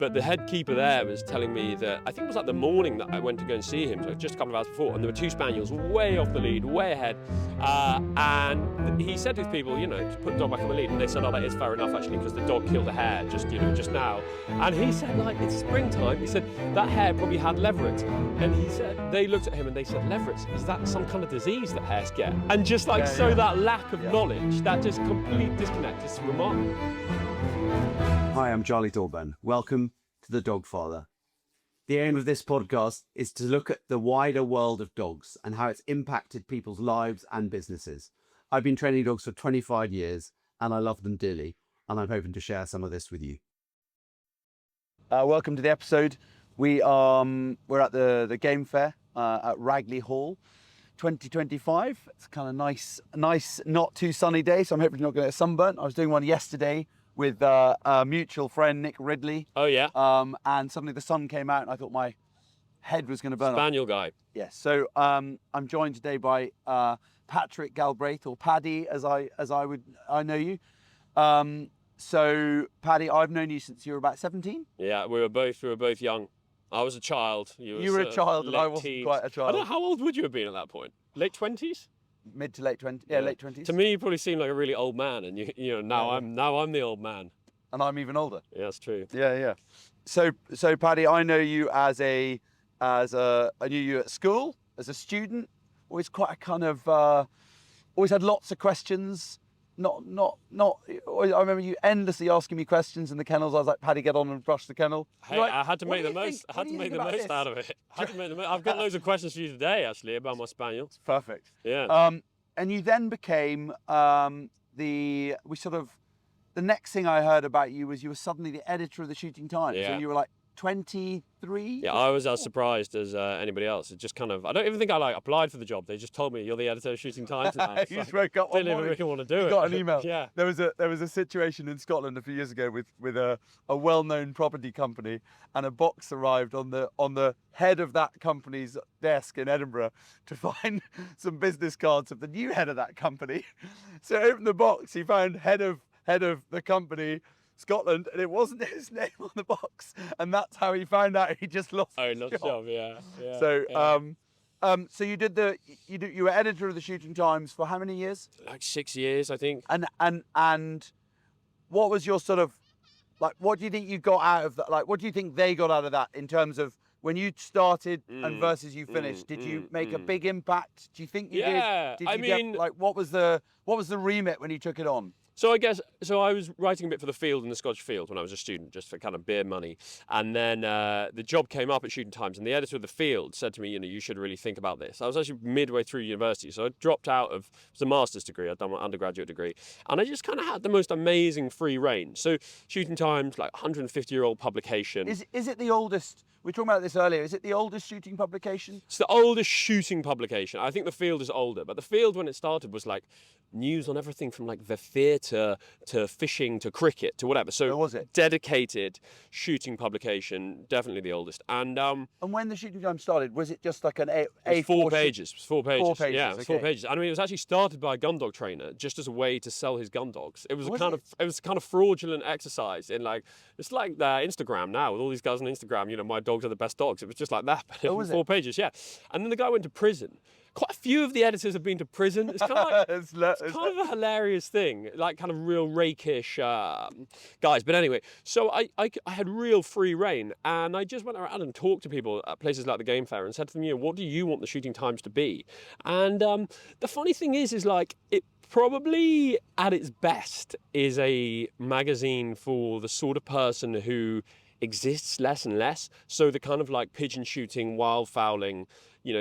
But the head keeper there was telling me that, I think it was like the morning that I went to go and see him, so just a couple of hours before, and there were 2 spaniels way off the lead, way ahead. And he said to his people, you know, to put the dog back on the lead, and they said, oh, that is fair enough actually, because the dog killed a hare just now. And he said, like, it's springtime. He said that hare probably had leveret. And he said, they looked at him and they said, leveret, is that some kind of disease that hares get? And just like, that lack of knowledge, that just complete disconnect is remarkable. Hi, I'm Charlie Thorburn. Welcome to The Dog Father. The aim of this podcast is to look at the wider world of dogs and how it's impacted people's lives and businesses. I've been training dogs for 25 years and I love them dearly, and I'm hoping to share some of this with you. Welcome to the episode. We're at the game fair at Ragley Hall 2025. It's kind of nice, not too sunny day, so I'm hoping you're not going to get sunburnt. I was doing one yesterday with a mutual friend, Nick Ridley. Oh, yeah? And suddenly the sun came out and I thought my head was going to burn off. Spaniel guy. Yes. So I'm joined today by Patrick Galbraith, or Paddy, as I know you. So Paddy, I've known you since you were about 17. Yeah, we were both young. I was a child. You were a child and I wasn't teens. quite a child. I don't know, how old would you have been at that point? Late 20s? Mid to late 20s. Yeah, late 20s. To me, you probably seem like a really old man, and you know now I'm the old man. And I'm even older. Yeah, that's true. Yeah. So Paddy, I know you I knew you at school as a student. Always quite a kind of always had lots of questions. Not. I remember you endlessly asking me questions in the kennels. I was like, Paddy, get on and brush the kennel. Hey, like, I had to make the most. I had to make the most out of it. I've got loads of questions for you today, actually, about my spaniel. It's perfect. Yeah. And you then became the next thing I heard about you was you were suddenly the editor of the Shooting Times. Yeah. And you were like 23. Yeah, I was as surprised as anybody else. It just kind of, I don't even think I applied for the job. They just told me, you're the editor of Shooting Times now. You just woke up one didn't even morning, really want to do it. got an email. Yeah. There was a situation in Scotland a few years ago with a well-known property company, and a box arrived on the head of that company's desk in Edinburgh to find some business cards of the new head of that company. So I opened the box, he found head of the company, Scotland, and it wasn't his name on the box, and that's how he found out he just lost his job. Yeah. So yeah. So you were editor of the Shooting Times for how many years? Like 6 years, I think. And what was your sort of, like, what do you think you got out of that? Like, what do you think they got out of that in terms of when you started and versus you finished? Did you make a big impact? Do you think you did? Did you get, like, what was the remit when you took it on? So I was writing a bit for the Field and the Scottish Field when I was a student, just for kind of beer money. And then the job came up at Shooting Times, and the editor of the Field said to me, you should really think about this. I was actually midway through university, so I dropped out of, it was a master's degree, I'd done my undergraduate degree, and I just kind of had the most amazing free reign. So Shooting Times, like 150-year-old publication. Is it the oldest? We were talking about this earlier. Is it the oldest shooting publication? It's the oldest shooting publication. I think the Field is older, but the Field, when it started, was like news on everything from like the theatre to fishing to cricket to whatever. So was it? Dedicated shooting publication, definitely the oldest. And when the Shooting Times started, was it just like an A4? 4 pages. It was 4 pages. 4 pages. Yeah, it was 4 pages. I mean, it was actually started by a gun dog trainer just as a way to sell his gun dogs. It was it was a kind of fraudulent exercise in like, it's like Instagram now with all these guys on Instagram. My dogs are the best dogs. It was just like that. But it was 4 pages. Yeah. And then the guy went to prison. Quite a few of the editors have been to prison. It's kind of like it's kind of a hilarious thing, like kind of real rakish guys. But anyway, so I had real free reign, and I just went around and talked to people at places like the Game Fair and said to them, what do you want the Shooting Times to be? And the funny thing is like it probably at its best is a magazine for the sort of person who exists less and less. So the kind of like pigeon shooting, wild fowling,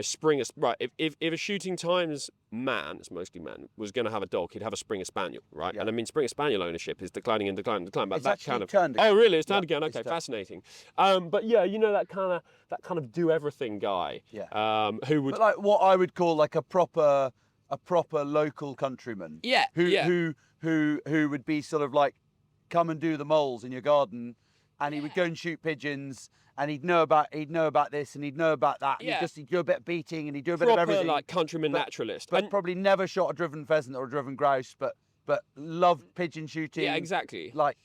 Springer, right? If a Shooting Times man, it's mostly men, was going to have a dog, he'd have a Springer Spaniel, right? Yeah. And I mean, Springer Spaniel ownership is declining. But it's that kind of turned again. Oh, really? It's turned again. Okay, fascinating. But yeah, that kind of do everything guy. Yeah. Who would, but like what I would call like a proper local countryman. Yeah. Who would be sort of like, come and do the moles in your garden, and he would go and shoot pigeons. And he'd know about this and he'd know about that. And he'd do a bit of beating and he'd do a bit of everything. Proper like countryman naturalist. But probably never shot a driven pheasant or a driven grouse, but loved pigeon shooting. Yeah, exactly. Like,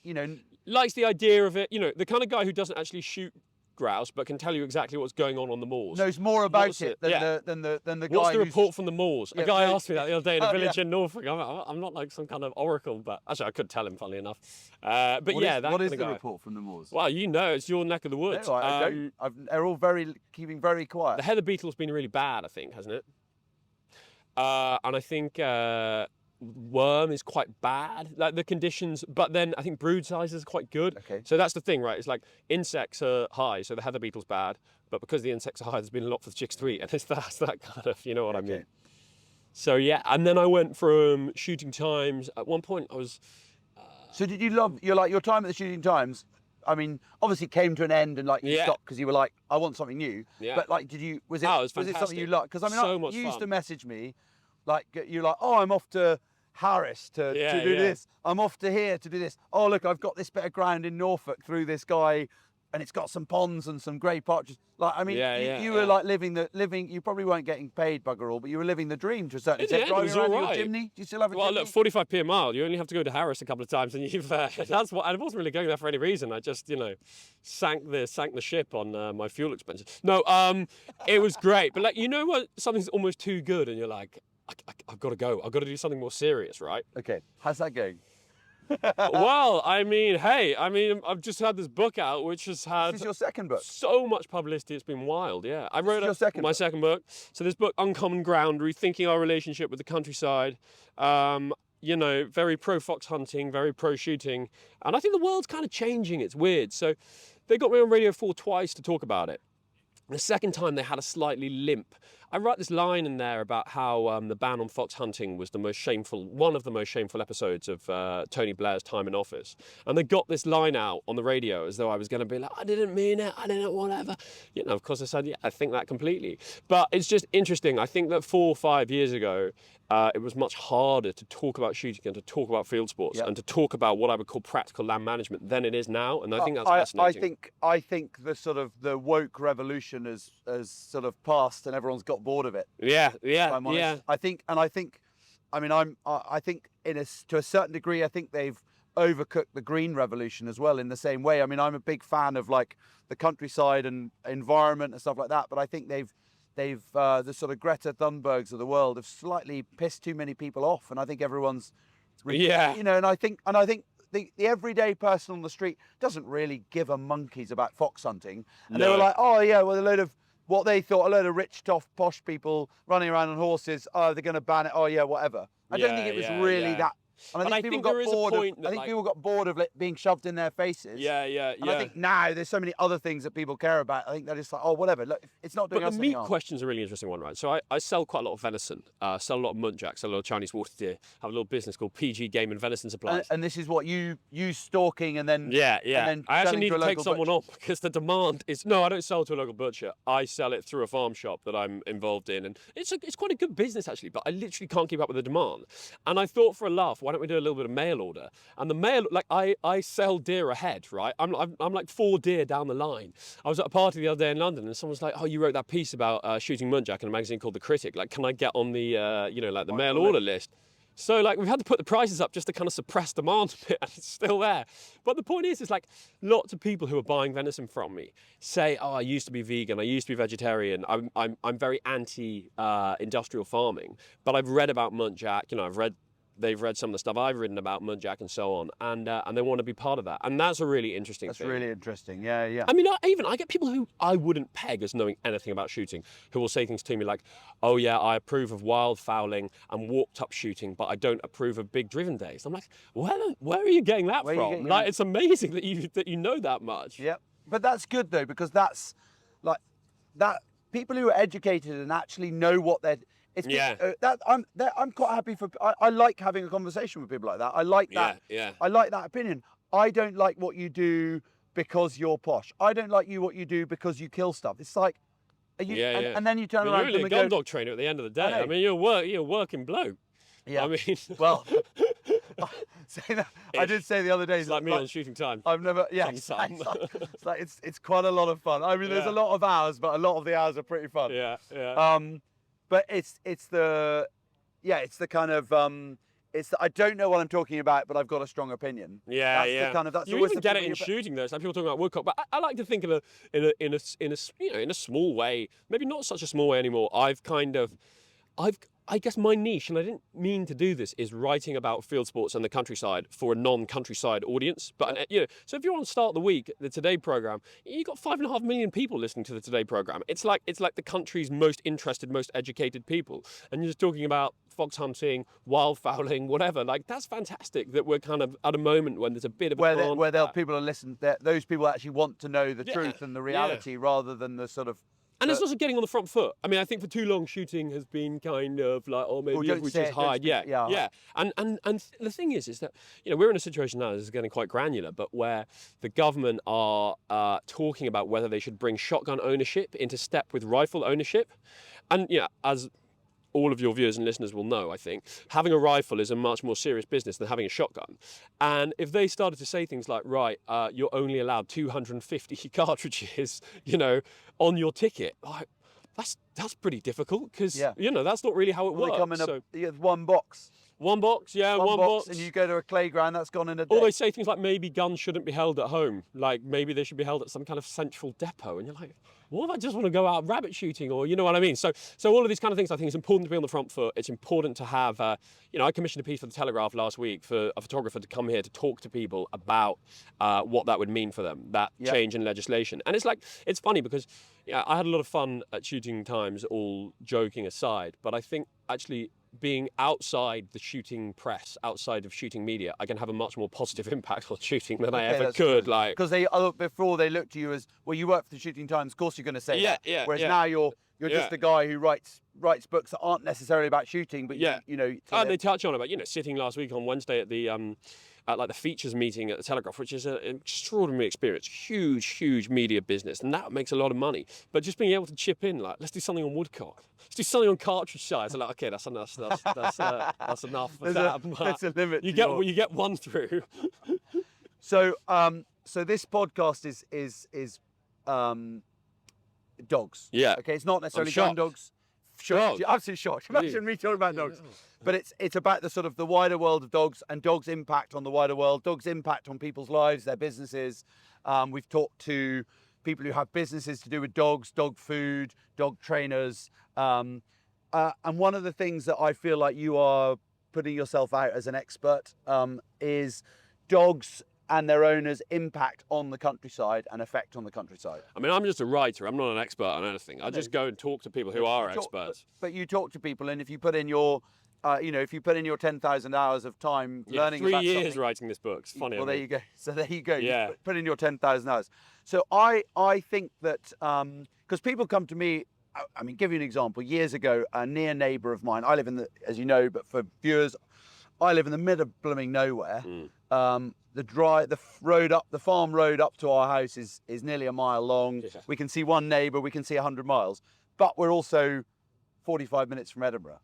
likes the idea of it. You know, the kind of guy who doesn't actually shoot grouse but can tell you exactly what's going on the moors. Knows more about What's it it? Yeah. than the guy. What's the who's- report from the moors? Yeah, a guy no- asked me that the other day in a Oh, village yeah. in Norfolk. I'm not like some kind of oracle, but actually I could tell him, funnily enough. But What yeah, is, that what kind is of the guy. report from the moors? Well, you know, it's your neck of the woods. No, I don't. They're all keeping very quiet. The heather beetle's been really bad, I think, hasn't it? And I think worm is quite bad, like the conditions, but then I think brood size is quite good. Okay. So that's the thing, right? It's like insects are high, so the heather beetle's bad, but because the insects are high, there's been a lot for the chicks to eat, and that's that kind of, you know what I mean? So yeah, and then I went from shooting times. At one point, I was. So did you love your time at the shooting times? I mean, obviously it came to an end and like you Yeah. stopped because you were like, I want something new. Yeah. But like, was it Oh, it was something you fantastic. liked? Because I mean, So much you used to fun. message me, like you're like, oh, I'm off to Harris to do Yeah. this. I'm off to here to do this. Oh, look, I've got this bit of ground in Norfolk through this guy, and it's got some ponds and some grey partridges. Like, I mean, you were like living. You probably weren't getting paid bugger all, but you were living the dream to a certain In the extent. end, it was Driving around all in right. your chimney. Do you still have a Well, chimney? look, 45p a mile. You only have to go to Harris a couple of times, and you've. That's what. I wasn't really going there for any reason. I just, sank the ship on my fuel expenses. No, it was great. But like, you know what? Something's almost too good, and you're like, I've got to go. I've got to do something more serious, right? Okay, how's that going? Well, I've just had this book out, which has had This is your second book. so much publicity. It's been wild. Yeah, I wrote your second my book? second book. So this book, Uncommon Ground: Rethinking Our Relationship with the Countryside. Very pro fox hunting, very pro shooting, and I think the world's kind of changing. It's weird. So they got me on Radio 4 twice to talk about it. The second time they had a slightly limp. I write this line in there about how the ban on fox hunting was one of the most shameful episodes of Tony Blair's time in office. And they got this line out on the radio as though I was going to be like, I didn't mean it, I didn't whatever. Of course I said, yeah, I think that completely. But it's just interesting. I think that 4 or 5 years ago, it was much harder to talk about shooting and to talk about field sports and to talk about what I would call practical land management than it is now. And I think that's fascinating. I think the sort of the woke revolution has sort of passed and everyone's got bored of it. Yeah. I think to a certain degree, I think they've overcooked the green revolution as well in the same way. I mean, I'm a big fan of like the countryside and environment and stuff like that, but I think they've the sort of Greta Thunbergs of the world have slightly pissed too many people off, and I think everyone's, and I think the everyday person on the street doesn't really give a monkeys about fox hunting, and they were like, oh yeah, well, a load of rich, tough, posh people running around on horses. Oh, they're going to ban it. Oh yeah, whatever. I don't think it was really that. And I think people got bored. I think people got bored of being shoved in their faces. Yeah. And I think now there's so many other things that people care about. I think they're just like, oh, whatever. Look, it's not doing us any harm. But the meat question's a really interesting one, right? So I sell quite a lot of venison, sell a lot of muntjac, sell a lot of Chinese water deer, have a little business called PG Game and Venison Supplies. And this is what you stalking and then Yeah. And then I actually need to take local someone butcher. on because the demand is no. I don't sell to a local butcher. I sell it through a farm shop that I'm involved in, and it's quite a good business actually. But I literally can't keep up with the demand. And I thought for a laugh, why don't we do a little bit of mail order? And the mail, like I sell deer ahead, right? I'm like 4 deer down the line. I was at a party the other day in London, and someone's like, "Oh, you wrote that piece about shooting muntjac in a magazine called The Critic. Like, can I get on the the mail order list?" So like we've had to put the prices up just to kind of suppress demand a bit, and it's still there. But the point is like lots of people who are buying venison from me say, "Oh, I used to be vegan, I used to be vegetarian. I'm very anti industrial farming, but I've read about muntjac. They've read some of the stuff I've written about muntjac and so on, and they want to be part of that, and that's a really interesting thing. That's really interesting. Yeah. I mean, I get people who I wouldn't peg as knowing anything about shooting, who will say things to me like, "Oh yeah, I approve of wild fowling and walked up shooting, but I don't approve of big driven days." I'm like, where are you getting that from? Like, it's amazing that you know that much. Yeah, but that's good though, because that's like that people who are educated and actually know what they're. I'm quite happy for. I like having a conversation with people like that. I like that. Yeah. I like that opinion. I don't like what you do because you're posh. I don't like what you do because you kill stuff. It's like, and then you turn around you're really and a go, Gundog trainer at the end of the day. I mean, you're a working bloke. Yeah. I mean, well, say that, I did say the other day. It's like me on shooting time. I've never. Yeah. It's quite a lot of fun. I mean, there's a lot of hours, but a lot of the hours are pretty fun. Yeah. But it's the kind of It's that I don't know what I'm talking about, but I've got a strong opinion. Yeah, That's yeah. The kind of, that's You always even the get it people in you- shooting though. It's like people talking about woodcock, but I like to think in a small way, maybe not such a small way anymore. I guess my niche, and I didn't mean to do this, is writing about field sports and the countryside for a non-countryside audience. But so if you're on Start of the Week, the Today program, you've got 5.5 million people listening to the Today program. It's like the country's most interested, most educated people, and you're just talking about fox hunting, wildfowling, whatever. Like that's fantastic that we're kind of at a moment when there's a bit of where people are listening. Those people actually want to know the truth and the reality rather than the sort of. And it's also getting on the front foot. I mean, I think for too long shooting has been kind of like, oh, maybe we just hide. Yeah. And the thing is that, we're in a situation now, this is getting quite granular, but where the government are talking about whether they should bring shotgun ownership into step with rifle ownership. And, as all of your viewers and listeners will know, I think, having a rifle is a much more serious business than having a shotgun. And if they started to say things like, right, you're only allowed 250 cartridges, on your ticket, like, that's pretty difficult because, that's not really how it works. They come in one box. One box, one box. And you go to a playground, that's gone in a day. Or they say things like maybe guns shouldn't be held at home. Like maybe they should be held at some kind of central depot. And you're like, what if I just want to go out rabbit shooting? Or you know what I mean? So all of these kind of things, I think it's important to be on the front foot. It's important to have, I commissioned a piece for the Telegraph last week for a photographer to come here to talk to people about what that would mean for them, that change in legislation. And it's funny because I had a lot of fun at shooting times, all joking aside. But I think actually being outside the shooting press, outside of shooting media, I can have a much more positive impact on shooting than I ever could. Like, because before they looked to you as, well, you work for the Shooting Times, of course you're going to say that. Whereas now you're just a guy who writes books that aren't necessarily about shooting, but and they touch on about sitting last week on Wednesday at the at the features meeting at the Telegraph, which is an extraordinary experience, huge media business, and that makes a lot of money. But just being able to chip in, like, let's do something on woodcock, let's do something on cartridge size. I'm like, okay, that's enough. That's enough. There's a limit. You get one through. So this podcast is dogs. Yeah. Okay, it's not necessarily gun dogs. Shocked. You're absolutely shocked. Imagine me talking about dogs. But it's about the sort of the wider world of dogs and dogs' impact on the wider world, dogs' impact on people's lives, their businesses. We've talked to people who have businesses to do with dogs, dog food, dog trainers. And one of the things that I feel like you are putting yourself out as an expert is dogs and their owners' impact on the countryside and effect on the countryside. I mean, I'm just a writer. I'm not an expert on anything. I just go and talk to people who are experts. But you talk to people, and if you put in your, if you put in your 10,000 hours of time learning about 3 years writing this book. It's funny. Well, there you go. So there you go. Yeah. You put in your 10,000 hours. So I think that because people come to me. I mean, give you an example. Years ago, a near neighbour of mine. I live in as you know, but for viewers, I live in the middle of blooming nowhere. The farm road up to our house is nearly a mile long. Yeah. We can see one neighbour, we can see 100 miles, but we're also 45 minutes from Edinburgh.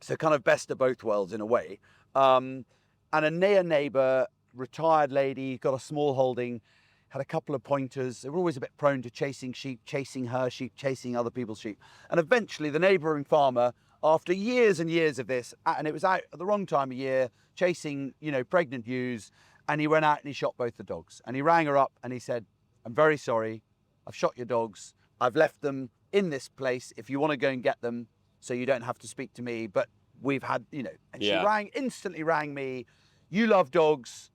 So kind of best of both worlds in a way. And a near neighbour, retired lady, got a small holding, had a couple of pointers. They were always a bit prone to chasing sheep, chasing her sheep, chasing other people's sheep. And eventually the neighbouring farmer, after years and years of this, and it was out at the wrong time of year, chasing, pregnant ewes, and he went out and he shot both the dogs. And he rang her up and he said, I'm very sorry, I've shot your dogs. I've left them in this place if you want to go and get them so you don't have to speak to me. But we've had, and she instantly rang me, you love dogs,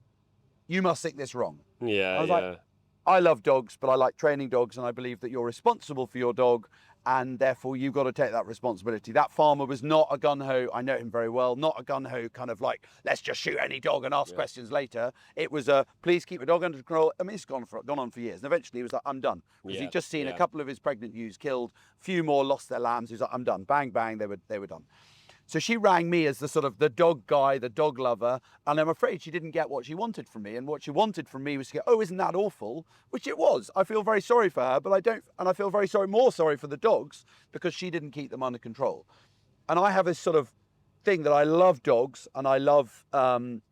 you must think this wrong. I was like, I love dogs, but I like training dogs, and I believe that you're responsible for your dog, and therefore you've got to take that responsibility. That farmer was not a gun-ho, I know him very well, not a gun-ho kind of like, let's just shoot any dog and ask questions later. It was a, please keep the dog under control. I mean, it's gone on for years. And eventually he was like, I'm done. Because he'd just seen a couple of his pregnant ewes killed, a few more lost their lambs. He was like, I'm done. Bang, bang, they were done. So she rang me as the sort of the dog guy, the dog lover, and I'm afraid she didn't get what she wanted from me. And what she wanted from me was to go, oh, isn't that awful? Which it was. I feel very sorry for her, but I don't, and I feel more sorry for the dogs because she didn't keep them under control. And I have this sort of thing that I love dogs and I love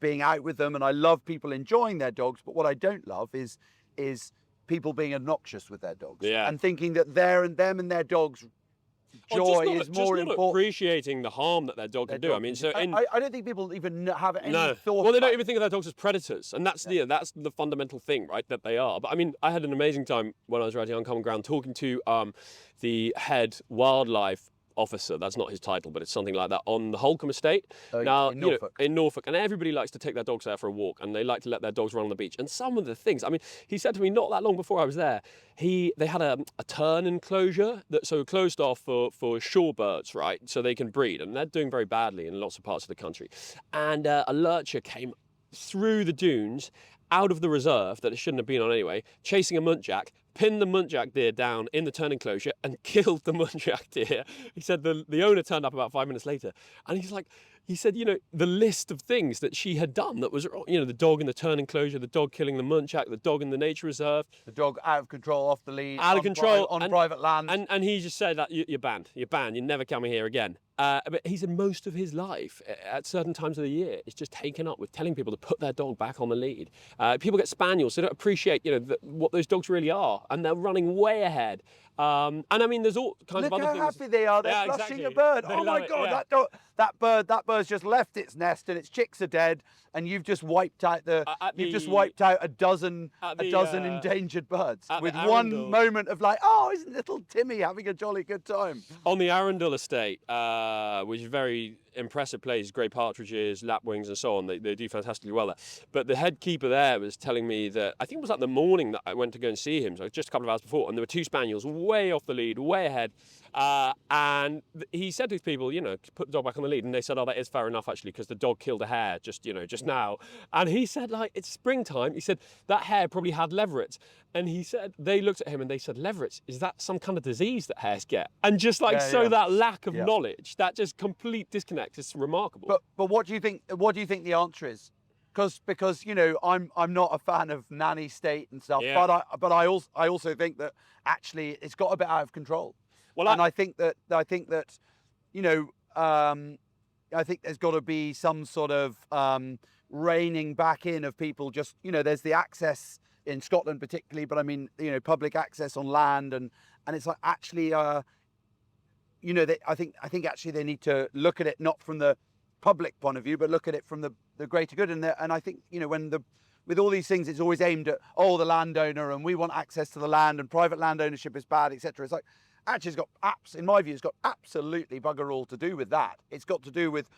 being out with them and I love people enjoying their dogs. But what I don't love is people being obnoxious with their dogs and thinking that them and their dogs joy is just more not important. appreciating the harm that their dog can do. I mean, so I don't think people even have any thought. Well, they don't even think of their dogs as predators, and that's that's the fundamental thing, right? That they are. But I mean, I had an amazing time when I was writing Uncommon Ground, talking to the head wildlife officer. That's not his title, but it's something like that, on the Holcombe estate. Now, in Norfolk. In Norfolk, and everybody likes to take their dogs there for a walk, and they like to let their dogs run on the beach. And some of the things, I mean, he said to me not that long before I was there, they had a tern enclosure so closed off for shorebirds, right? So they can breed, and they're doing very badly in lots of parts of the country. And a lurcher came through the dunes, out of the reserve that it shouldn't have been on anyway, chasing a muntjac, pinned the muntjac deer down in the tern enclosure and killed the muntjac deer. He said the owner turned up about 5 minutes later, and he said, the list of things that she had done that was, the dog in the tern enclosure, the dog killing the muntjac, the dog in the nature reserve. The dog out of control, off the lead, out of control on private land. And he just said that you're banned. You're never coming here again. But he said most of his life, at certain times of the year, is just taken up with telling people to put their dog back on the lead. People get spaniels, they don't appreciate, what those dogs really are, and they're running way ahead. And I mean, there's all kinds of other things. Look how happy they are. They're flushing a bird. Oh my God, that bird's just left its nest and its chicks are dead, and you've just wiped out a dozen endangered birds with one moment of like, oh, isn't little Timmy having a jolly good time? On the Arundel estate, which is a very impressive place, great partridges, lapwings and so on, they do fantastically well there. But the head keeper there was telling me that, I think it was like the morning that I went to go and see him, so just a couple of hours before, and there were two spaniels way off the lead, way ahead. And he said to these people, put the dog back on the lead, and they said, oh, that is fair enough actually, because the dog killed a hare just now. And he said, like, it's springtime. He said that hare probably had leverets, and he said they looked at him and they said, leverets, is that some kind of disease that hares get? And just like that lack of knowledge, that just complete disconnect is remarkable. But what do you think? What do you think the answer is? Because I'm not a fan of nanny state and stuff, but I also think that actually it's got a bit out of control. Well, I think that I think there's got to be some sort of reining back in of people. Just there's the access in Scotland particularly, but I mean public access on land, and it's like actually I think actually they need to look at it not from the public point of view, but look at it from the greater good. And I think with all these things, it's always aimed at the landowner, and we want access to the land, and private land ownership is bad, etc. It's like actually in my view, it's got absolutely bugger all to do with that. It's got to do with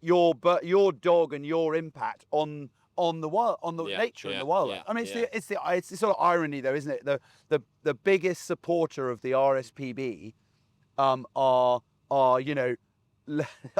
your dog and your impact on the wild, on the nature and the wildlife. I mean, it's the sort of irony though, isn't it? The biggest supporter of the RSPB are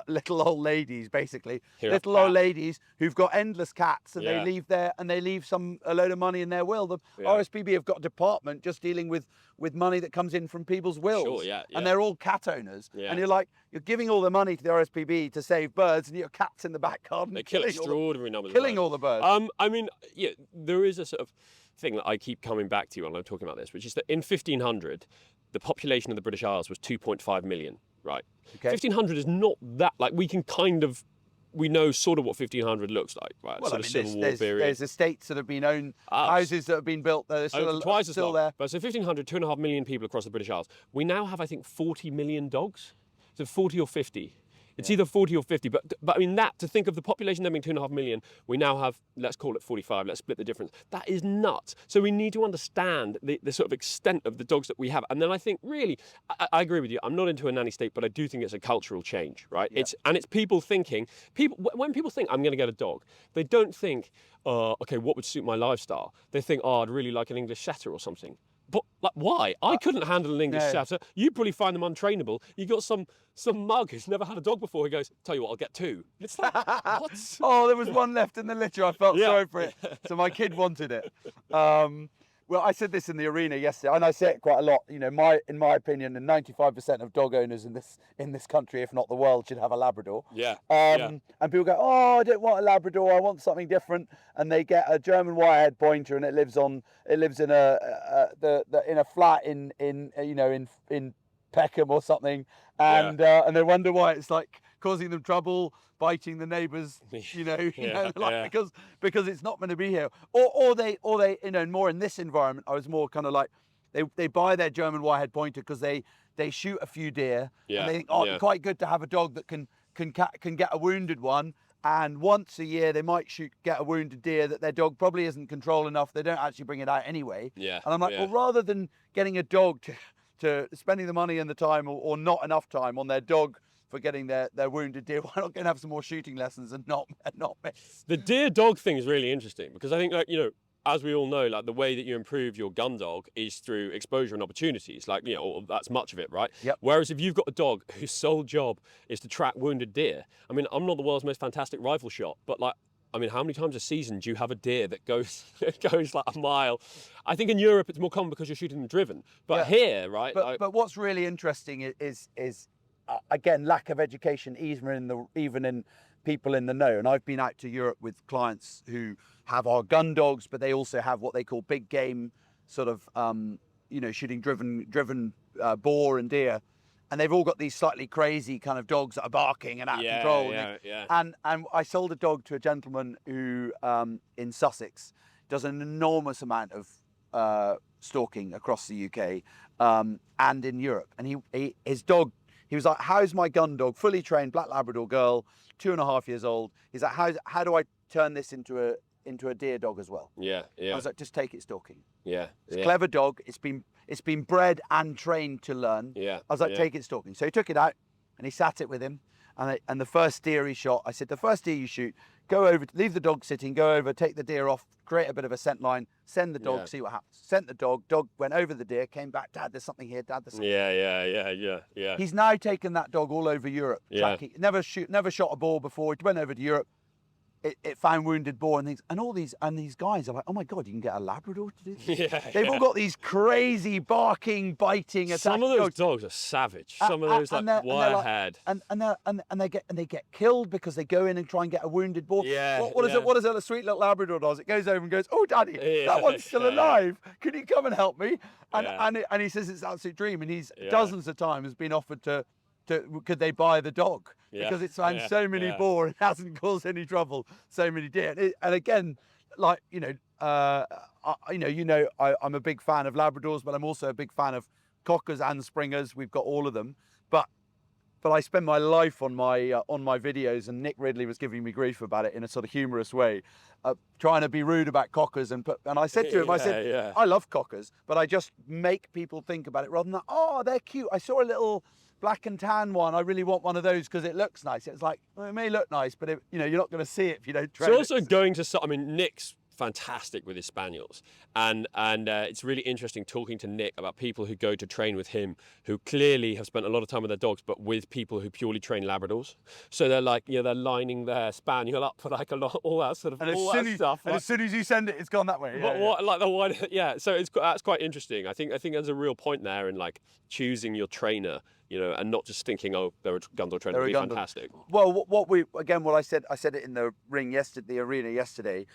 little old ladies, basically. Old ladies who've got endless cats, and they leave a load of money in their will. The RSPB have got a department just dealing with money that comes in from people's wills. And they're all cat owners. And you're giving all the money to the RSPB to save birds, and your cat's in the back garden. They kill extraordinary numbers of birds. Killing all the birds. I mean, there is a sort of thing that I keep coming back to when I'm talking about this, which is that in 1500, the population of the British Isles was 2.5 million. Right. Okay. 1500 is not that, like, we know sort of what 1500 looks like, right? Well, sort of Civil War period. There's estates that have been owned, houses that have been built that are still there. But so 1500, 2.5 million people across the British Isles. We now have, I think, 40 million dogs. So 40 or 50. It's either 40 or 50, but I mean, to think of the population there being 2.5 million, we now have, let's call it 45, let's split the difference. That is nuts. So we need to understand the sort of extent of the dogs that we have. And then I think, really, I agree with you, I'm not into a nanny state, but I do think it's a cultural change, right? Yeah. It's people thinking, when people think, I'm going to get a dog, they don't think, okay, what would suit my lifestyle? They think, I'd really like an English setter or something. But like, why? I couldn't handle an English setter. You probably find them untrainable. You got some mug who's never had a dog before. He goes, tell you what, I'll get two. It's like, what? There was one left in the litter. I felt sorry for it. So my kid wanted it. Well, I said this in the arena yesterday, and I say it quite a lot. In my opinion, 95% of dog owners in this country, if not the world, should have a Labrador. And people go, I don't want a Labrador. I want something different. And they get a German Wirehead Pointer, and it lives in a flat in Peckham or something, and they wonder why it's like causing them trouble, biting the neighbours, because it's not going to be here, or they more in this environment. I was more kind of like they buy their German Wirehead Pointer because they they shoot a few deer, Yeah, and they think, oh, yeah. it'd be quite good to have a dog that can get a wounded one. And once a year, they might get a wounded deer that their dog probably isn't control enough. They don't actually bring it out anyway. Yeah. And I'm like, yeah. well, rather than getting a dog to spending the money and the time or not enough time on their dog for getting their wounded deer, why not go and have some more shooting lessons and not miss? The deer dog thing is really interesting because I think, like, you know, as we all know, like the way that you improve your gun dog is through exposure and opportunities. Like, you know, that's much of it, right? Yep. Whereas if you've got a dog whose sole job is to track wounded deer, I mean, I'm not the world's most fantastic rifle shot, but like, I mean, how many times a season do you have a deer that goes like a mile? I think in Europe it's more common because you're shooting them driven, but here, right? But what's really interesting is again, lack of education, even in people in the know. And I've been out to Europe with clients who have our gun dogs, but they also have what they call big game, sort of, you know, shooting driven boar and deer. And they've all got these slightly crazy kind of dogs that are barking and out of control. And I sold a dog to a gentleman who, in Sussex, does an enormous amount of stalking across the UK and in Europe. And his dog, he was like, how's my gun dog, fully trained black Labrador girl, 2.5 years old. He's like, how do I turn this into a deer dog as well? Yeah. I was like, just take it stalking. Yeah. It's a clever dog. It's been bred and trained to learn. Yeah. I was like, take it stalking. So he took it out and he sat it with him. And the first deer he shot, I said, the first deer you shoot, go over, leave the dog sitting, go over, take the deer off, create a bit of a scent line, send the dog, see what happens. Sent the dog went over the deer, came back, Dad, there's something here, Dad, there's something here. Yeah. He's now taken that dog all over Europe. Yeah. Never shot a boar before. He went over to Europe. It found wounded boar and things, and these guys are like, oh my God, you can get a Labrador to do this? They've all got these crazy barking, biting attacks. Some of those dogs are savage. Some of those like wire-haired. And they get killed because they go in and try and get a wounded boar. Yeah. What is it? What is it? A sweet little Labrador does? It goes over and goes, oh, Daddy, that one's still alive. Can you come and help me? And he says it's an absolute dream. And he's dozens of times been offered to could they buy the dog? Because it's found so many boar and hasn't caused any trouble, so many deer. And again, like, I'm a big fan of Labradors, but I'm also a big fan of Cockers and Springers. We've got all of them. But I spend my life on my videos, and Nick Ridley was giving me grief about it in a sort of humorous way, trying to be rude about Cockers. And I said to him, I love Cockers, but I just make people think about it rather than, oh, they're cute. I saw a little black and tan one. I really want one of those because it looks nice. It's like, well, it may look nice, but you're not going to see it if you don't train it. So also going to, I mean, Nick's fantastic with his spaniels, and it's really interesting talking to Nick about people who go to train with him who clearly have spent a lot of time with their dogs, but with people who purely train Labradors. So they're like, they're lining their spaniel up for like a lot, all that sort of stuff. And as soon as you send it, it's gone that way. So that's quite interesting. I think there's a real point there in like choosing your trainer, and not just thinking, oh, they're a gun dog trainer, it'd be fantastic. Well, what I said it in the ring yesterday, the arena yesterday.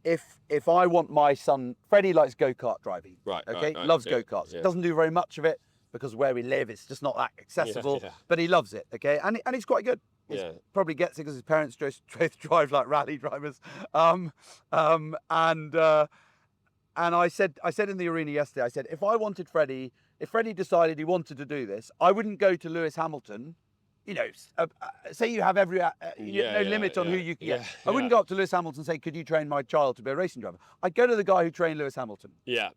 If I want my son, Freddie likes go-kart driving. Right. Loves go-karts. Yeah. Doesn't do very much of it because where we live, it's just not that accessible. But he loves it. Okay, and he's quite good. He probably gets it because his parents drive like rally drivers. And I said in the arena yesterday, I said, if Freddie decided he wanted to do this, I wouldn't go to Lewis Hamilton. Say you have every no limit on who you can get. I wouldn't go up to Lewis Hamilton and say, could you train my child to be a racing driver? I'd go to the guy who trained Lewis Hamilton. Yeah.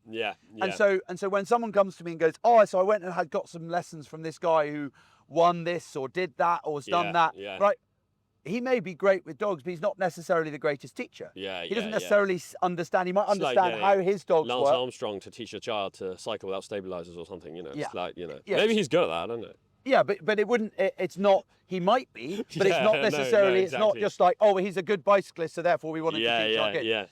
And so when someone comes to me and goes, so I went and had got some lessons from this guy who won this or did that or has done that, right? He may be great with dogs, but he's not necessarily the greatest teacher. He doesn't necessarily understand. He might understand how his dogs Lance work. Armstrong to teach a child to cycle without stabilizers or something. It's like, maybe he's good at that, I don't know. Yeah, but it wouldn't. It's not. He might be, but it's not necessarily. It's not just like, oh, he's a good bicyclist, so therefore we want him to teach our kid.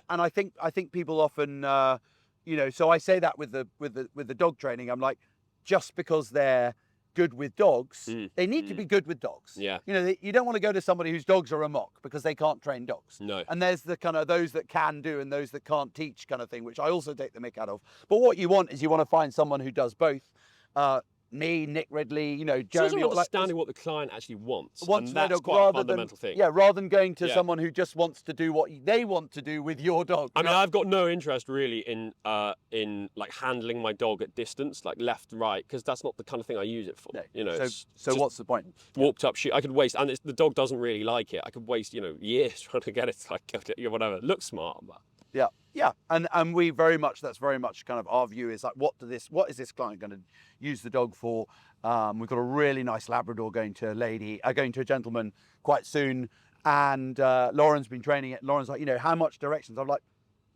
And I think people often, So I say that with the dog training. I'm like, just because they're good with dogs, they need to be good with dogs. Yeah. You don't want to go to somebody whose dogs are amok because they can't train dogs. No. And there's the kind of those that can do and those that can't teach kind of thing, which I also take the mick out of. But what you want is you want to find someone who does both. me, Nick Ridley, It's also Jeremy, understanding what the client actually wants, wants and their that's dog quite a rather fundamental than thing. rather than going to Yeah. someone who just wants to do what they want to do with your dog. I mean, I've got no interest really in like handling my dog at distance, like left, right, because that's not the kind of thing I use it for. No. So just what's the point? walked up shoot. I could waste, and the dog doesn't really like it. I could waste years trying to get it to like whatever. Looks smart, but Yeah, and we that's very much kind of our view is like, what is this client going to use the dog for? We've got a really nice Labrador going to a gentleman quite soon, and Lauren's been training it. Lauren's like, how much directions? I'm like,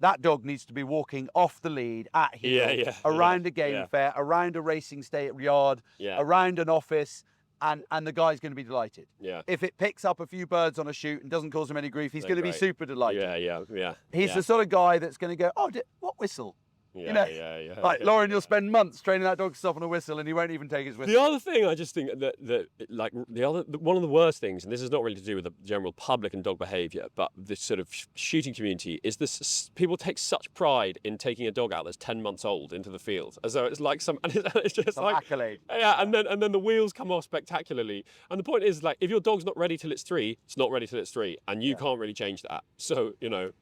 that dog needs to be walking off the lead at heel, around a game fair, around a racing yard, around an office. And the guy's going to be delighted. Yeah. If it picks up a few birds on a shoot and doesn't cause him any grief, he's going to be super delighted. Yeah. He's the sort of guy that's going to go, oh, what whistle? Yeah. Like Lauren, you'll spend months training that dog to stop on a whistle, and he won't even take his whistle. The other thing I just think that like one of the worst things, and this is not really to do with the general public and dog behaviour, but this sort of shooting community, is this: people take such pride in taking a dog out that's 10 months old into the field, as though it's like it's just some like accolade. Yeah, and then the wheels come off spectacularly. And the point is, like, if your dog's not ready till it's 3, it's not ready till it's 3, and you can't really change that. So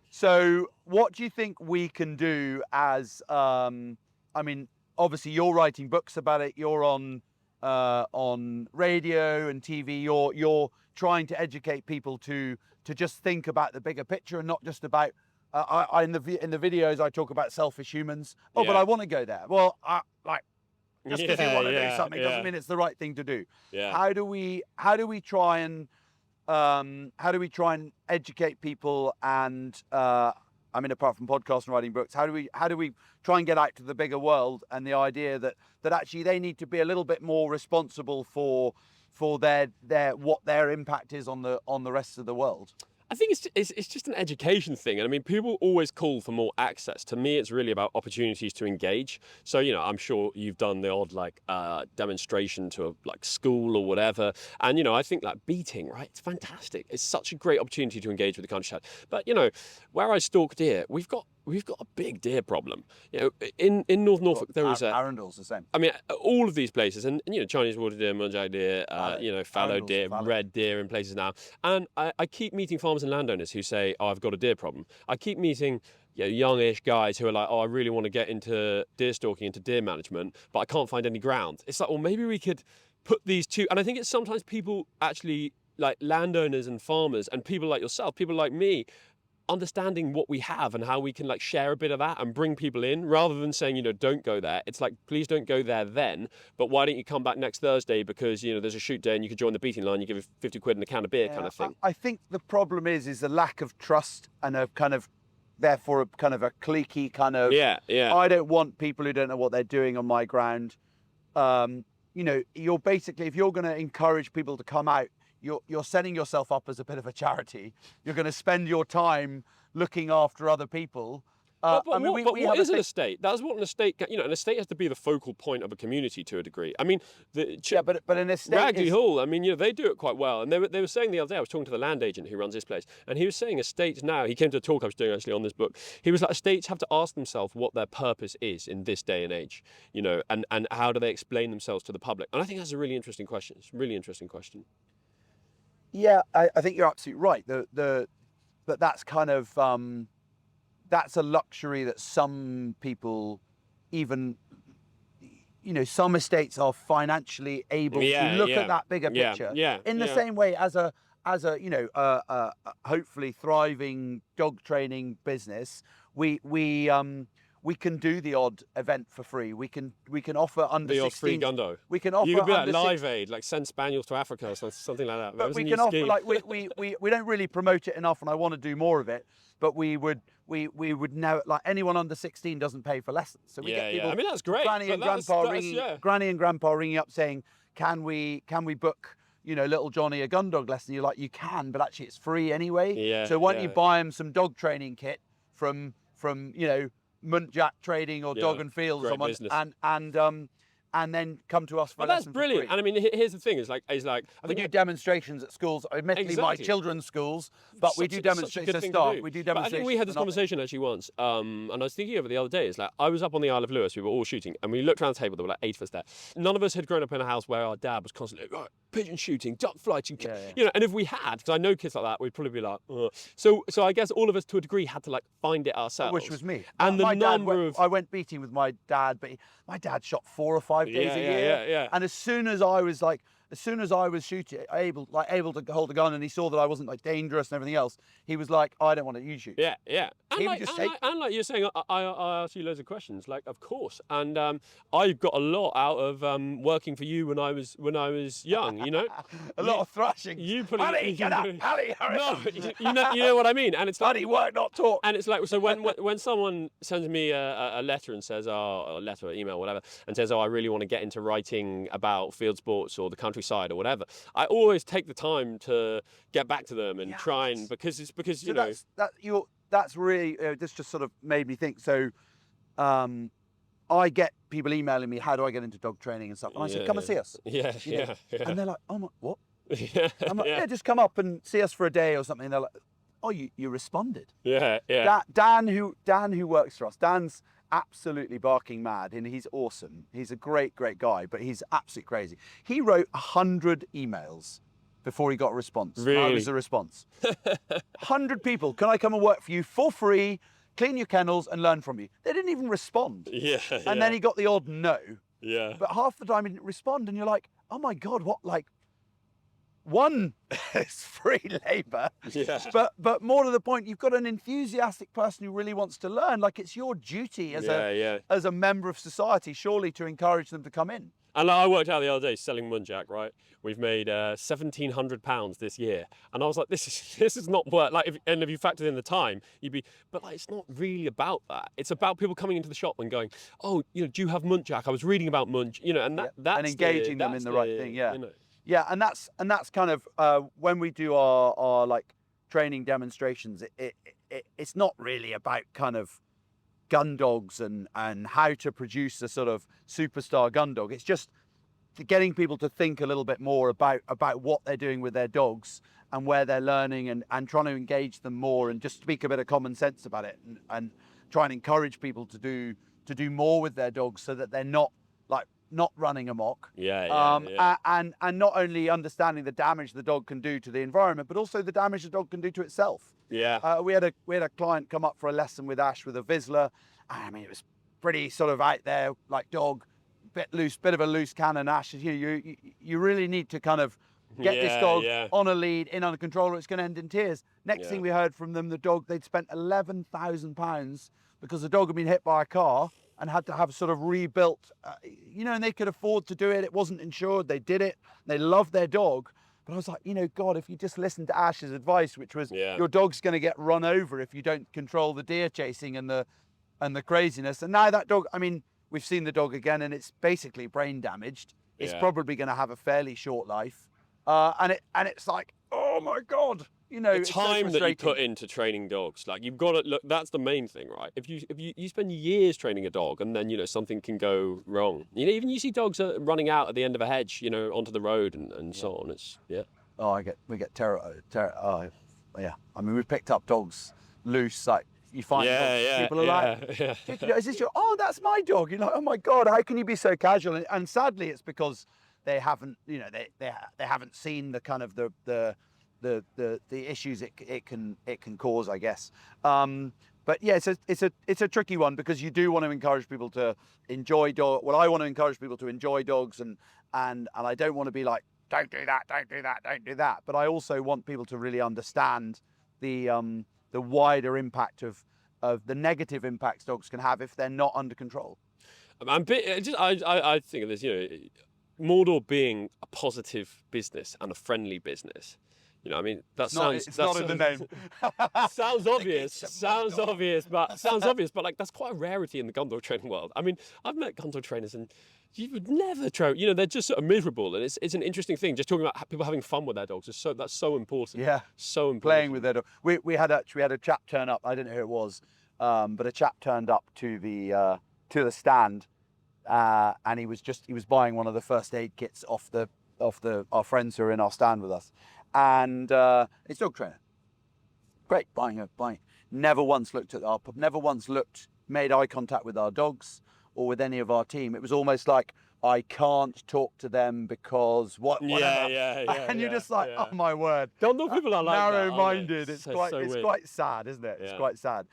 So what do you think we can do as, obviously you're writing books about it, you're on radio and TV, you're trying to educate people to just think about the bigger picture and not just about, in the videos I talk about selfish humans. But I want to go there. Well, just because you want to do something doesn't mean it's the right thing to do. Yeah. How do we try and educate people and apart from podcasts and writing books, how do we try and get out to the bigger world and the idea that actually they need to be a little bit more responsible for their what their impact is on the rest of the world? I think it's just an education thing. And I mean, people always call for more access. To me, it's really about opportunities to engage. So, I'm sure you've done the odd demonstration to a school or whatever. And, I think beating, right? It's fantastic. It's such a great opportunity to engage with the countryside. But, where I stalk deer, we've got a big deer problem. In North Norfolk, there is Arundel's the same. I mean, all of these places, and Chinese water deer, muntjac deer, fallow deer, red deer in places now. And I keep meeting farmers and landowners who say, "Oh, I've got a deer problem." I keep meeting youngish guys who are like, "Oh, I really want to get into deer stalking, into deer management, but I can't find any ground." It's like, well, maybe we could put these two. And I think it's sometimes people actually, like landowners and farmers and people like yourself, people like me, understanding what we have and how we can share a bit of that and bring people in, rather than saying, don't go there. It's like, please don't go there then, but why don't you come back next Thursday because, there's a shoot day and you could join the beating line, you give 50 quid and a can of beer kind of thing. I think the problem is a lack of trust and therefore a cliquey kind of, I don't want people who don't know what they're doing on my ground. You're basically, if you're going to encourage people to come out, you're setting yourself up as a bit of a charity. You're going to spend your time looking after other people. What is an estate? That's what an estate. An estate has to be the focal point of a community to a degree. I mean, but an estate. Ragley Hall. I mean, they do it quite well. And they were saying the other day, I was talking to the land agent who runs this place, and he was saying estates now. He came to a talk I was doing actually on this book. He was like, estates have to ask themselves what their purpose is in this day and age. And how do they explain themselves to the public? And I think that's a really interesting question. It's a really interesting question. Yeah, I think you're absolutely right. But that's kind of that's a luxury that some people, even some estates are financially able to look at that bigger picture. In the same way as a hopefully thriving dog training business, we can do the odd event for free. We can offer under 16. The odd free gundo. We can offer. You could be like Live Aid, send spaniels to Africa or something like that. But we can offer we don't really promote it enough, and I want to do more of it. But we would now, anyone under 16 doesn't pay for lessons. So we get people. I mean, that's great. Granny and Grandpa ringing up saying, "Can we book?" little Johnny a gun dog lesson. You're like, you can, but actually it's free anyway. So why don't you buy him some dog training kit from Muntjac Trading or Dog and Field or someone, and then come to us for Well, a that's lesson brilliant. for free. And I mean, here's the thing: I We think do demonstrations at schools, admittedly my Exactly. children's schools, but we do such a demonstrations. good It's a thing to start. do. We do But I demonstrations. think we had this for nothing. conversation actually once, and I was thinking of it the other day. It's like I was up on the Isle of Lewis. We were all shooting, and we looked around the table. There were like 8 of us there. None of us had grown up in a house where our dad was constantly right, pigeon shooting, duck flighting, you know. And if we had, because I know kids like that, we'd probably be like, ugh. So I guess all of us to a degree had to like find it ourselves. Which was me. And my the dad number went, of I went beating with my dad, but my dad shot 4 or 5 days a year. Yeah. And as soon as I was shooting, able to hold a gun, and he saw that I wasn't like dangerous and everything else, he was like, I don't want to you shoot. Yeah. And He like, would just and, take- like, and like you're saying, I asked you loads of questions, like of course, and I got a lot out of working for you when I was young, you know. A lot of thrashing. You put Paddy, get up, Paddy, hurry No, up. you know what I mean, and it's like, Paddy, work, not talk. and it's like, so when someone sends me a letter and says, a letter, email, whatever, and says, I really want to get into writing about field sports or the countryside or whatever, I always take the time to get back to them and try and because you know. That's really this just sort of made me think. So, I get people emailing me, how do I get into dog training and stuff, and I said, come and see us. Yeah. And they're like, oh my, what? Yeah. I'm like, yeah, just come up and see us for a day or something. And they're like, oh, you responded. Yeah. Dan who works for us, Dan's absolutely barking mad, and he's awesome. He's a great guy, but he's absolutely crazy. He wrote 100 emails before he got a response. Really? I was the response. 100 people, can I come and work for you for free, clean your kennels and learn from you? They didn't even respond. Yeah. And then he got the odd no. Yeah. But half the time he didn't respond, and you're like, oh my God, what, like, one, it's free labour, Yeah. but more to the point, you've got an enthusiastic person who really wants to learn. Like, it's your duty as a member of society, surely, to encourage them to come in. And I worked out the other day selling Muntjac, right? We've made £1,700 this year, and I was like, this is not work. Like, if you factored in the time, you'd be. But like, it's not really about that. It's about people coming into the shop and going, oh, you know, do you have Muntjac? I was reading about Muntjac, you know, and that's and engaging them in the right thing. Yeah. You know. Yeah, and that's kind of when we do our like training demonstrations. It's not really about kind of gun dogs and how to produce a sort of superstar gun dog. It's just getting people to think a little bit more about what they're doing with their dogs and where they're learning, and trying to engage them more, and just speak a bit of common sense about it, and try and encourage people to do more with their dogs, so that they're not running amok. And not only understanding the damage the dog can do to the environment, but also the damage the dog can do to itself. Yeah. We had a client come up for a lesson with Ash with a Vizsla. I mean, it was pretty sort of out there, like dog, bit of a loose cannon. Ash, you really need to kind of get this dog on a lead, in on a controller. It's going to end in tears. Next thing we heard from them, the dog, they'd spent £11,000 because the dog had been hit by a car and had to have sort of rebuilt, and they could afford to do it. It wasn't insured. They did it. They loved their dog. But I was like, God, if you just listened to Ash's advice, which was your dog's going to get run over if you don't control the deer chasing and the craziness. And now that dog, I mean, we've seen the dog again, and it's basically brain damaged. It's probably going to have a fairly short life. And it's like, oh my God. The time that you put into training dogs, like, you've got to look. That's the main thing, right? If you spend years training a dog, and then something can go wrong. Even you see dogs running out at the end of a hedge, onto the road and so on. It's Oh, we get terror. Oh, yeah. I mean, we've picked up dogs loose. Like, you find dogs, people are like, is this your? Oh, that's my dog. You're like, oh my God, how can you be so casual? And sadly, it's because they haven't, they haven't seen the kind of the issues it can cause, I guess. But yeah, it's a tricky one, because you do want to encourage people to enjoy dog. Well, I want to encourage people to enjoy dogs, and I don't want to be like, don't do that, don't do that, don't do that. But I also want people to really understand the wider impact of the negative impacts dogs can have if they're not under control. I think of this, Mordor being a positive business and a friendly business. I mean, it's not in the name. Sounds obvious, but like, that's quite a rarity in the gun dog training world. I mean, I've met gun dog trainers, and you would never train. They're just sort of miserable, and it's an interesting thing. Just talking about people having fun with their dogs that's so important. Yeah, so important. Playing with their dog. We had a chap turn up. I don't know who it was, but a chap turned up to the stand. and he was buying one of the first aid kits off our friends who are in our stand with us, and it's dog trainer. Great, buying. Never once made eye contact with our dogs or with any of our team. It was almost like, I can't talk to them because whatever. And you're just like, oh my word. Gundog people are like narrow-minded. That, it's quite sad, isn't it? Yeah. It's quite sad.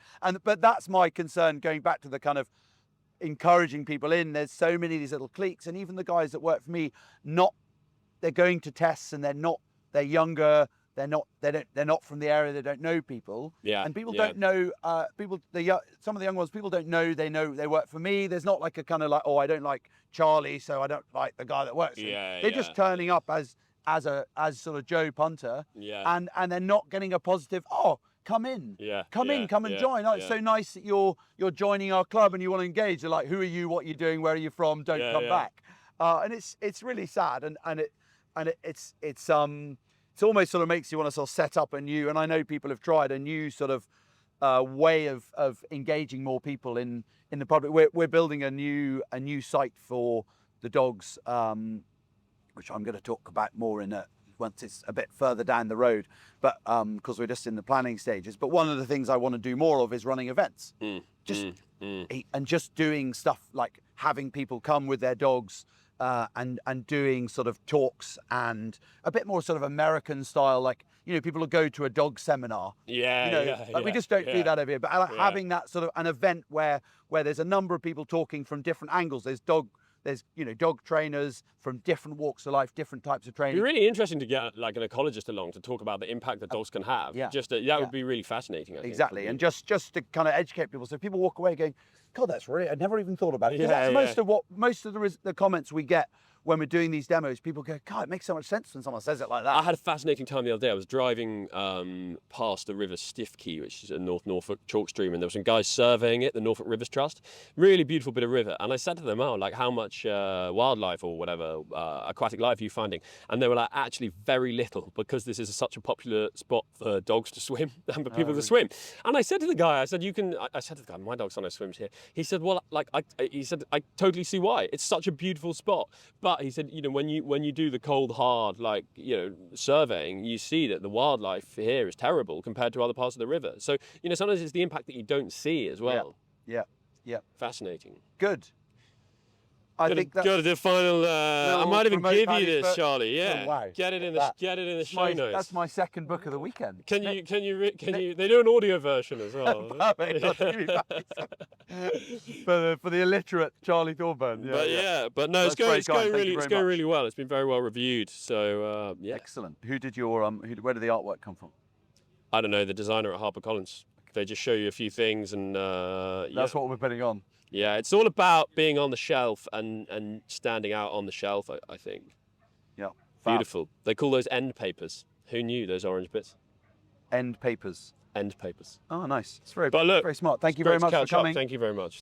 But that's my concern, going back to the kind of encouraging people in. There's so many of these little cliques, and even the guys that work for me, they're going to tests, and they're younger. They're not from the area. They don't know people. Yeah. And people don't know some of the young ones. People don't know. They know they work for me. There's not like a kind of like, oh, I don't like Charlie, so I don't like the guy that works. They're just turning up as sort of Joe Punter. Yeah. And they're not getting a positive. Oh, come in. Yeah. Come and join. Oh, it's so nice that you're joining our club and you want to engage. They're like, who are you? What are you doing? Where are you from? Don't come back. And it's really sad. It almost sort of makes you want to sort of set up a new, and I know people have tried a new sort of way of engaging more people in the public. We're building a new site for the dogs, which I'm going to talk about more once it's a bit further down the road, but because we're just in the planning stages. But one of the things I want to do more of is running events, and just doing stuff like having people come with their dogs. And doing sort of talks and a bit more sort of American style, like, people will go to a dog seminar. We just don't do that over here. But having that sort of an event where there's a number of people talking from different angles. There's dog trainers from different walks of life, different types of training. It'd be really interesting to get like an ecologist along to talk about the impact that dogs can have. That would be really fascinating. I think. Exactly, and just to kind of educate people, so people walk away going, God, that's really, I'd never even thought about it. Most of the comments we get when we're doing these demos, people go, God, it makes so much sense when someone says it like that. I had a fascinating time the other day. I was driving past the River Stiffkey, which is a North Norfolk chalk stream, and there were some guys surveying it, the Norfolk Rivers Trust. Really beautiful bit of river. And I said to them, oh, like how much wildlife or whatever, aquatic life are you finding? And they were like, actually very little, because this is such a popular spot for dogs to swim and for people to swim. And I said to the guy, I said to the guy, my dog sometimes swims here. He said, well, I totally see why. It's such a beautiful spot. But he said, when you do the cold, hard, surveying, you see that the wildlife here is terrible compared to other parts of the river. So, sometimes it's the impact that you don't see as well. Yeah. Fascinating. Good. I think that's go to the final. I might even give you this, book. Charlie. Yeah. Oh, wow. Get it in the show notes. That's my second book of the weekend. Can you? They do an audio version as well. for the illiterate Charlie Thorburn. But no, it's going really well. It's been very well reviewed. So Excellent. Who did where did the artwork come from? I don't know. The designer at HarperCollins. They just show you a few things, and that's what we're putting on. Yeah, it's all about being on the shelf and standing out on the shelf, I think. Yeah. Beautiful. They call those end papers. Who knew those orange bits? End papers. End papers. Oh, nice. It's very smart. Thank you very much for coming. Thank you very much.